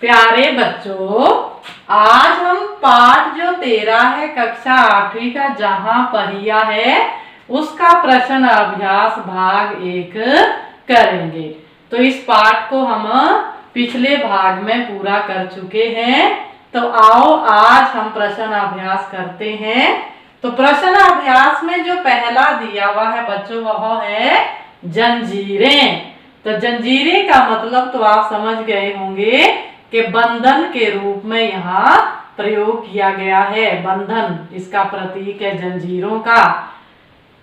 प्यारे बच्चों, आज हम पाठ जो 13 है कक्षा 8वीं का जहां पहिया है उसका प्रश्न अभ्यास भाग 1 करेंगे। तो इस पाठ को हम पिछले भाग में पूरा कर चुके हैं। तो आओ आज हम प्रश्न अभ्यास करते हैं। तो प्रश्न अभ्यास में जो पहला दिया हुआ है बच्चों वह है जंजीरें। तो जंजीरें का मतलब तो आप समझ गए होंगे कि बंधन के रूप में यहाँ प्रयोग किया गया है। बंधन इसका प्रतीक है जंजीरों का।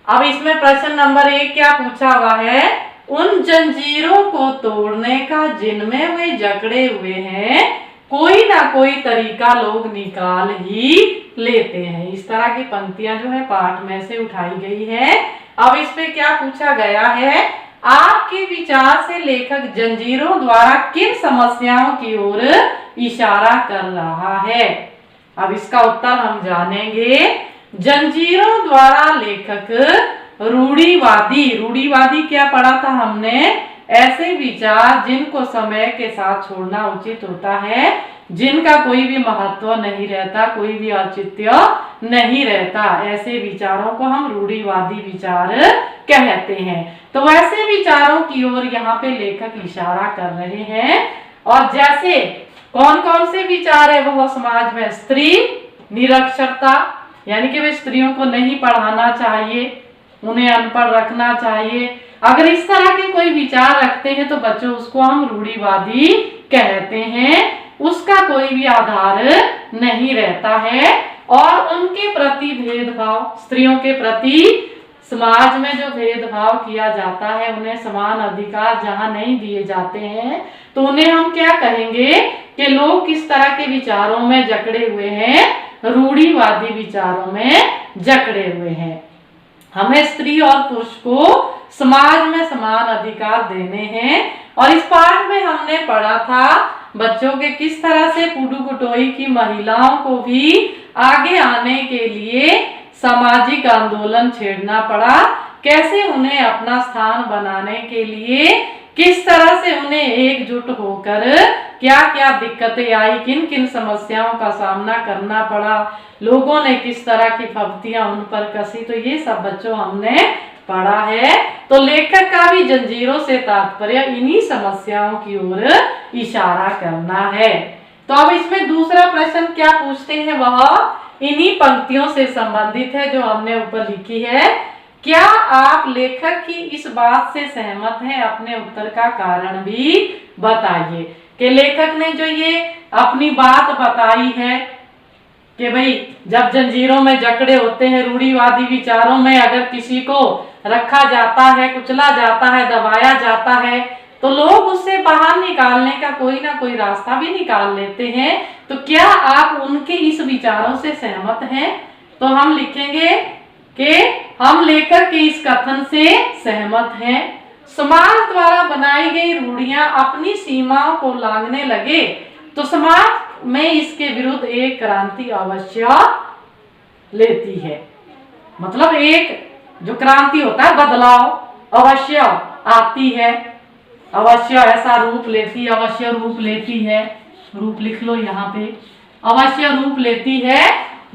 अब इसमें प्रश्न नंबर 1 क्या पूछा हुआ है, उन जंजीरों को तोड़ने का जिनमें वे जकड़े हुए हैं कोई ना कोई तरीका लोग निकाल ही लेते हैं। इस तरह की पंक्तियां जो है पाठ में से उठाई गई है। अब इस पे क्या पूछा गया है, आपके विचार से लेखक जंजीरों द्वारा किन समस्याओं की ओर इशारा कर रहा है। अब इसका उत्तर हम जानेंगे। जंजीरों द्वारा लेखक रूढ़िवादी क्या पढ़ा था हमने, ऐसे विचार जिनको समय के साथ छोड़ना उचित होता है, जिनका कोई भी महत्व नहीं रहता, कोई भी औचित्य नहीं रहता, ऐसे विचारों को हम रूढ़िवादी विचार कहते हैं। तो वैसे विचारों की ओर यहाँ पे लेखक इशारा कर रहे हैं। और जैसे कौन कौन से विचार है वह समाज में स्त्री निरक्षरता, यानी कि वे स्त्रियों को नहीं पढ़ाना चाहिए, उन्हें अनपढ़ रखना चाहिए। अगर इस तरह के कोई विचार रखते हैं तो बच्चों उसको हम रूढ़िवादी कहते हैं। उसका कोई भी आधार नहीं रहता है। और उनके प्रति भेदभाव, स्त्रियों के प्रति समाज में जो भेदभाव किया जाता है, उन्हें समान अधिकार जहां नहीं दिए जाते हैं, तो उन्हें हम क्या कहेंगे कि लोग किस तरह के विचारों में जकड़े हुए हैं, रूढ़िवादी विचारों में जकड़े हुए हैं। हमें स्त्री और पुरुष को समाज में समान अधिकार देने हैं। और इस पाठ में हमने पढ़ा था बच्चों के किस तरह से पुडुकोट्टई की महिलाओं को भी आगे आने के लिए सामाजिक आंदोलन छेड़ना पड़ा, कैसे उन्हें अपना स्थान बनाने के लिए किस तरह से उन्हें एकजुट होकर क्या क्या दिक्कतें आई, किन किन समस्याओं का सामना करना पड़ा, लोगों ने किस तरह की फब्तियां उन पर कसी। तो ये सब बच्चों हमने पढ़ा है। तो लेखक का भी जंजीरों से तात्पर्य इन्हीं समस्याओं की ओर इशारा करना है। तो अब इसमें दूसरा प्रश्न क्या पूछते हैं, वह इन्हीं पंक्तियों से संबंधित है जो हमने ऊपर लिखी है। क्या आप लेखक की इस बात से सहमत हैं, अपने उत्तर का कारण भी बताइए। कि लेखक ने जो ये अपनी बात बताई है कि भाई जब जंजीरों में जकड़े होते हैं, रूढ़िवादी विचारों में अगर किसी को रखा जाता है, कुचला जाता है, दबाया जाता है, तो लोग उससे बाहर निकालने का कोई ना कोई रास्ता भी निकाल लेते हैं। तो क्या आप उनके इस विचारों से सहमत हैं। तो हम लिखेंगे कि हम लेखक के इस कथन से सहमत हैं। समाज द्वारा बनाई गई रूढ़ियां अपनी सीमाओं को लांघने लगे तो समाज में इसके विरुद्ध एक क्रांति अवश्य लेती है। मतलब एक जो क्रांति होता है, बदलाव अवश्य आती है, अवश्य ऐसा रूप लेती, अवश्य रूप लेती है। रूप लिख लो यहाँ पे, अवश्य रूप लेती है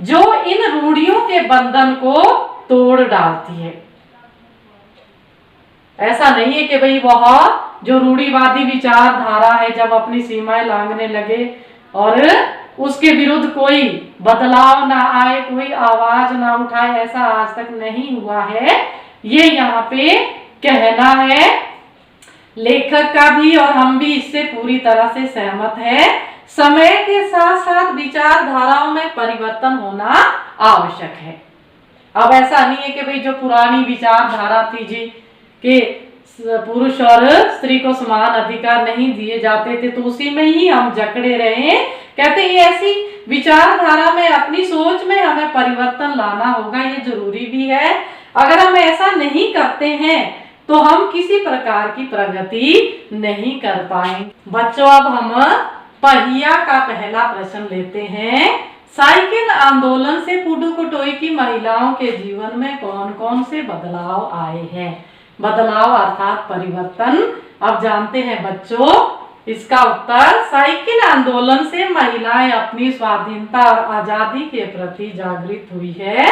जो इन रूढ़ियों के बंधन को तोड़ डालती है। ऐसा नहीं है कि भाई वह जो रूढ़िवादी विचारधारा है जब अपनी सीमाएं लांघने लगे और उसके विरुद्ध कोई बदलाव ना आए, कोई आवाज ना उठाए, ऐसा आज तक नहीं हुआ है। ये यहाँ पे कहना है लेखक का भी, और हम भी इससे पूरी तरह से सहमत है। समय के साथ साथ विचारधाराओं में परिवर्तन होना आवश्यक है। अब ऐसा नहीं है कि भाई जो पुरानी विचारधारा थी जी कि पुरुष और स्त्री को समान अधिकार नहीं दिए जाते थे, तो उसी में ही हम जकड़े रहे। कहते हैं ऐसी विचारधारा में, अपनी सोच में हमें परिवर्तन लाना होगा, ये जरूरी भी है। अगर हम ऐसा नहीं करते हैं तो हम किसी प्रकार की प्रगति नहीं कर पाएंगे। बच्चों अब हम पहिया का पहला प्रश्न लेते हैं। साइकिल आंदोलन से पुडुकोट्टई की महिलाओं के जीवन में कौन कौन से बदलाव आए हैं। बदलाव अर्थात परिवर्तन। अब जानते हैं बच्चों इसका उत्तर साइकिल आंदोलन से महिलाएं अपनी स्वाधीनता और आजादी के प्रति जागृत हुई है,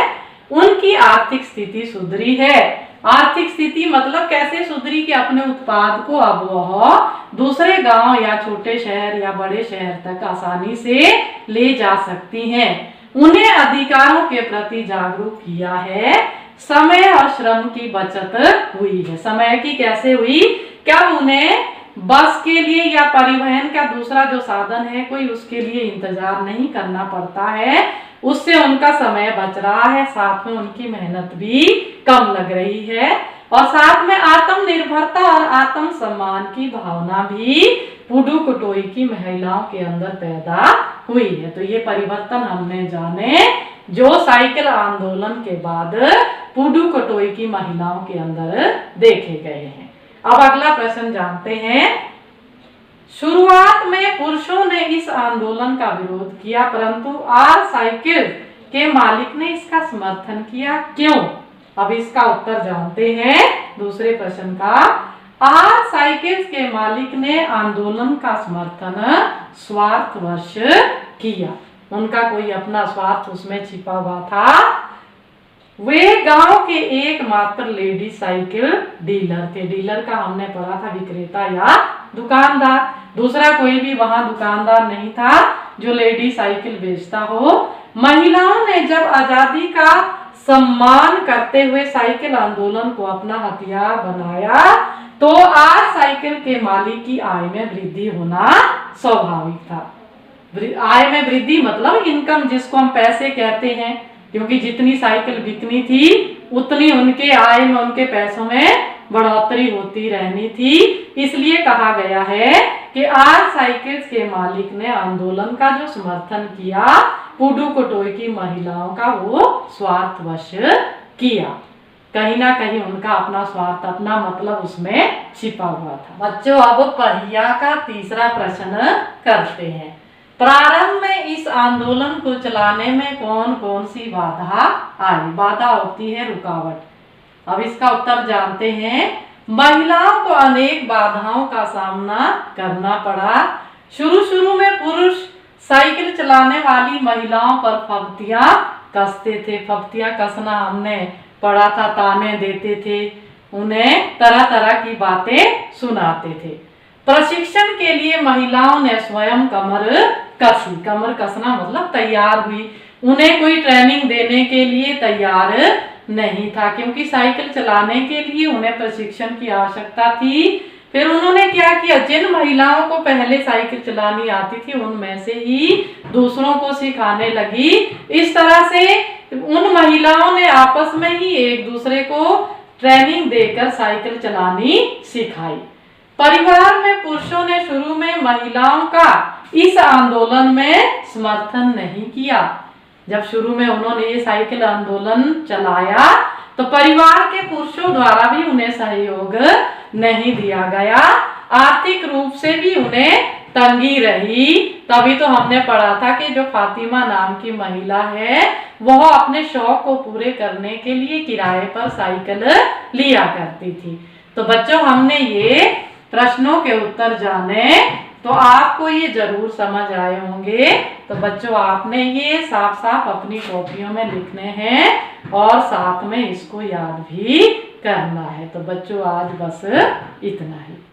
उनकी आर्थिक स्थिति सुधरी है। आर्थिक स्थिति मतलब कैसे सुधरी कि अपने उत्पाद को अब वह दूसरे गांव या छोटे शहर या बड़े शहर तक आसानी से ले जा सकती हैं। उन्हें अधिकारों के प्रति जागरूक किया है। समय और श्रम की बचत हुई है। समय की कैसे हुई? क्या उन्हें बस के लिए या परिवहन का दूसरा जो साधन है कोई उसके लिए इंतजार नहीं करना पड़ता है, उससे उनका समय बच रहा है, साथ में उनकी मेहनत भी कम लग रही है और साथ में आत्मनिर्भरता और आत्मसम्मान की भावना भी पुडुकोट्टोई की महिलाओं के अंदर पैदा हुई है। तो ये परिवर्तन हमने जाने जो साइकिल आंदोलन के बाद पुडुकोट्टोई की महिलाओं के अंदर देखे गए हैं। अब अगला प्रश्न जानते हैं। शुरुआत में पुरुषों ने इस आंदोलन का विरोध किया, परंतु आर साइकिल के मालिक ने इसका समर्थन किया, क्यों? अब इसका उत्तर जानते हैं दूसरे प्रश्न का। आर साइकिल के मालिक ने आंदोलन का समर्थन स्वार्थवश किया। उनका कोई अपना स्वार्थ उसमें छिपा हुआ था। वे गांव के एकमात्र लेडी साइकिल डीलर थे। डीलर का हमने पढ़ा था विक्रेता या दुकानदार। दूसरा कोई भी वहां दुकानदार नहीं था जो लेडी साइकिल बेचता हो। महिलाओं ने जब आजादी का सम्मान करते हुए साइकिल आंदोलन को अपना हथियार बनाया तो आज साइकिल के मालिक की आय में वृद्धि होना स्वाभाविक था। आय में वृद्धि मतलब इनकम, जिसको हम पैसे कहते हैं, क्योंकि जितनी साइकिल बिकनी थी उतनी उनके आय में, उनके पैसों में बढ़ोतरी होती रहनी थी। इसलिए कहा गया है कि आज साइकिल्स के मालिक ने आंदोलन का जो समर्थन किया पुडुकोट्टोई की महिलाओं का, वो स्वार्थवश किया। कहीं ना कहीं उनका अपना स्वार्थ, अपना मतलब उसमें छिपा हुआ था। बच्चों अब पहिया का तीसरा प्रश्न करते हैं। प्रारंभ में इस आंदोलन को चलाने में कौन कौन सी बाधा आई? बाधा होती है रुकावट। अब इसका उत्तर जानते हैं। महिलाओं को अनेक बाधाओं का सामना करना पड़ा। शुरू में पुरुष साइकिल चलाने वाली महिलाओं पर फब्तियां कसते थे। फब्तियां कसना हमने पढ़ा था, ताने देते थे, उन्हें तरह तरह की बातें सुनाते थे। प्रशिक्षण के लिए महिलाओं ने स्वयं कमर कसी। कमर कसना मतलब तैयार हुई। उन्हें कोई ट्रेनिंग देने के लिए तैयार नहीं था, क्योंकि साइकिल चलाने के लिए उन्हें प्रशिक्षण की आवश्यकता थी। फिर उन्होंने क्या किया, जिन महिलाओं को पहले साइकिल चलानी आती थी उनमें से ही दूसरों को सिखाने लगी। इस तरह से उन महिलाओं ने आपस में ही एक दूसरे को ट्रेनिंग देकर साइकिल चलानी सिखाई। परिवार में पुरुषों ने शुरू में महिलाओं का इस आंदोलन में समर्थन नहीं किया। जब शुरू में उन्होंने ये साइकिल आंदोलन चलाया तो परिवार के पुरुषों द्वारा भी उन्हें सहयोग नहीं दिया गया। आर्थिक रूप से भी उन्हें तंगी रही। तभी तो हमने पढ़ा था कि जो फातिमा नाम की महिला है वह अपने शौक को पूरे करने के लिए किराए पर साइकिल लिया करती थी। तो बच्चों हमने ये प्रश्नों के उत्तर जाने तो आपको ये जरूर समझ आए होंगे। तो बच्चों आपने ये साफ साफ अपनी कॉपियों में लिखने हैं और साथ में इसको याद भी करना है। तो बच्चों आज बस इतना ही।